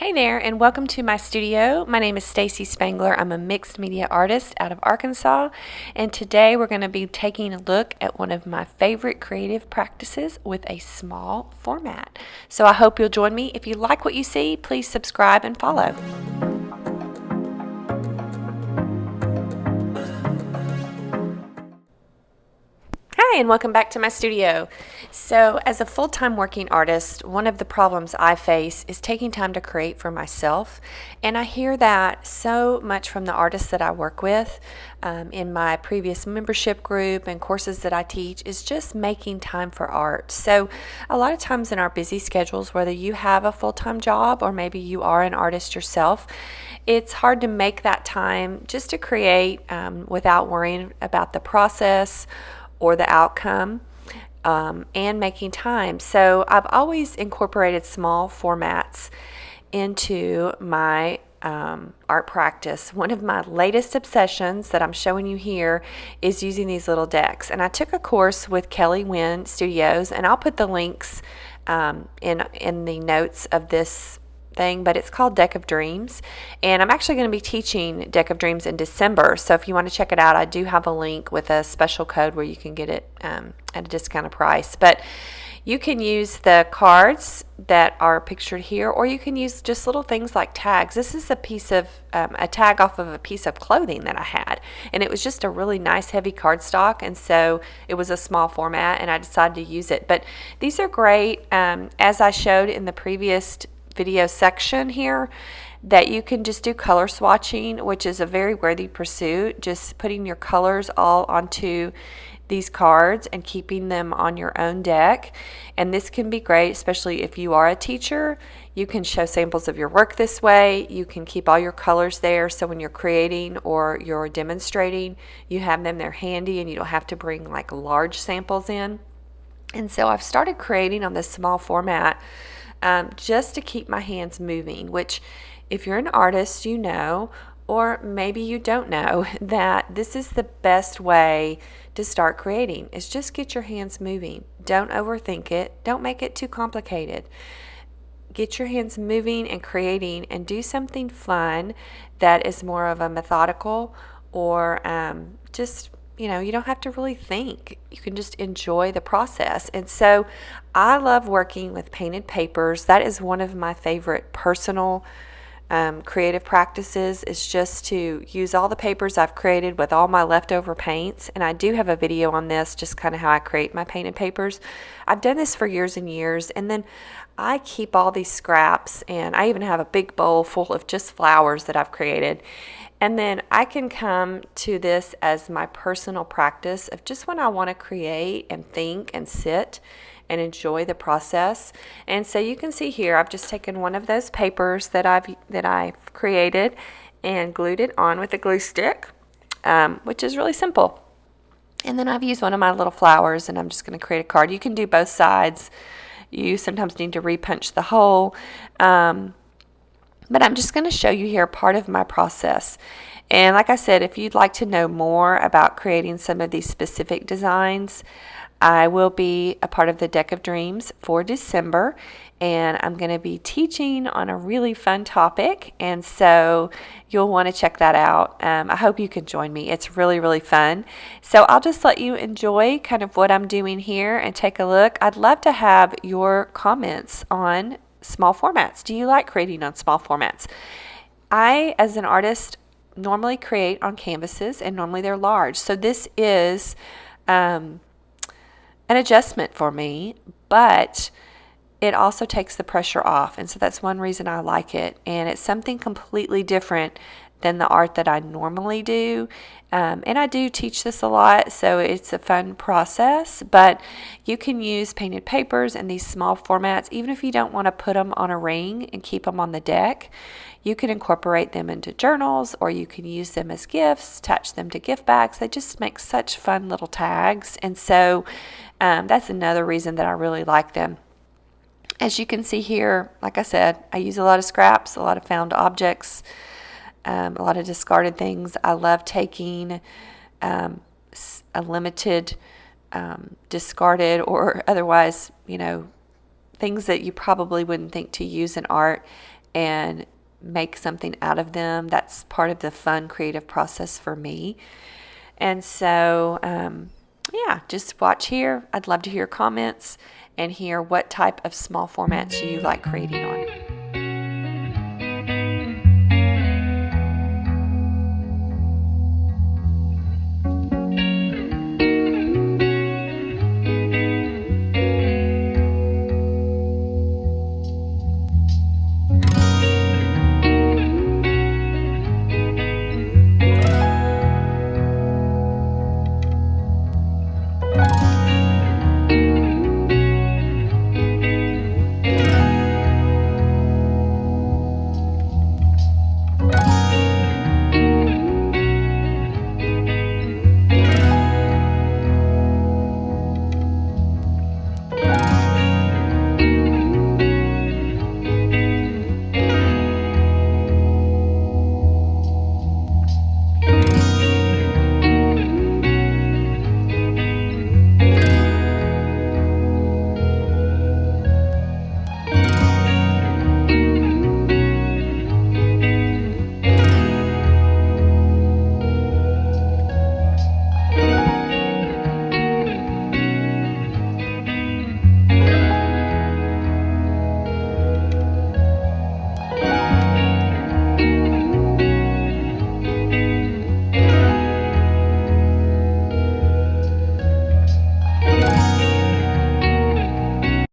Hey there, and welcome to my studio. My name is Stacy Spangler. I'm a mixed media artist out of Arkansas, and today we're going to be taking a look at one of my favorite creative practices with a small format. So I hope you'll join me. If you like what you see, please subscribe and follow. Hi, and welcome back to my studio. So, as a full-time working artist, one of the problems I face is taking time to create for myself, and I hear that so much from the artists that I work with in my previous membership group and courses that I teach is just making time for art. So, a lot of times in our busy schedules, whether you have a full-time job or maybe you are an artist yourself, it's hard to make that time just to create without worrying about the process or the outcome, and making time. So I've always incorporated small formats into my art practice. One of my latest obsessions that I'm showing you here is using these little decks. And I took a course with Kelly Wynn Studios, and I'll put the links in the notes of this thing, but it's called Deck of Dreams, and I'm actually going to be teaching Deck of Dreams in December, so if you want to check it out, I do have a link with a special code where you can get it at a discounted price. But you can use the cards that are pictured here, or you can use just little things like tags. This is a piece of a tag off of a piece of clothing that I had, and it was just a really nice heavy cardstock, and so it was a small format, and I decided to use it. But these are great, as I showed in the previous video section here, that you can just do color swatching, which is a very worthy pursuit, just putting your colors all onto these cards and keeping them on your own deck. And this can be great, especially if you are a teacher. You can show samples of your work this way. You can keep all your colors there, so when you're creating or you're demonstrating, you have them there handy and you don't have to bring like large samples in. And so I've started creating on this small format just to keep my hands moving, which if you're an artist, you know, or maybe you don't know, that this is the best way to start creating, is just get your hands moving. Don't overthink it. Don't make it too complicated. Get your hands moving and creating, and do something fun that is more of a methodical, or just, you don't have to really think. You can just enjoy the process. And so I love working with painted papers. That is one of my favorite personal creative practices, is just to use all the papers I've created with all my leftover paints. And I do have a video on this, just kind of how I create my painted papers. I've done this for years and years, and then I keep all these scraps, and I even have a big bowl full of just flowers that I've created. And then I can come to this as my personal practice of just when I want to create and think and sit and enjoy the process. And so you can see here, I've just taken one of those papers that I've created and glued it on with a glue stick, which is really simple. And then I've used one of my little flowers, and I'm just going to create a card. You can do both sides. You sometimes need to repunch the hole. But I'm just going to show you here part of my process. And like I said, if you'd like to know more about creating some of these specific designs, I will be a part of the Deck of Dreams for December, and I'm going to be teaching on a really fun topic, and so you'll want to check that out. I hope you can join me. It's really, really fun. So I'll just let you enjoy kind of what I'm doing here and take a look. I'd love to have your comments on small formats. Do you like creating on small formats? I, as an artist, normally create on canvases, and normally they're large. So this is an adjustment for me, but it also takes the pressure off, and so that's one reason I like it. And it's something completely different than the art that I normally do. And I do teach this a lot, so it's a fun process, but you can use painted papers and these small formats. Even if you don't want to put them on a ring and keep them on the deck, you can incorporate them into journals, or you can use them as gifts, attach them to gift bags. They just make such fun little tags, and so that's another reason that I really like them. As you can see here, like I said, I use a lot of scraps, a lot of found objects, a lot of discarded things. I love taking a limited, discarded, or otherwise, things that you probably wouldn't think to use in art, and make something out of them. That's part of the fun creative process for me. And so, yeah, just watch here. I'd love to hear comments and hear what type of small formats you like creating on.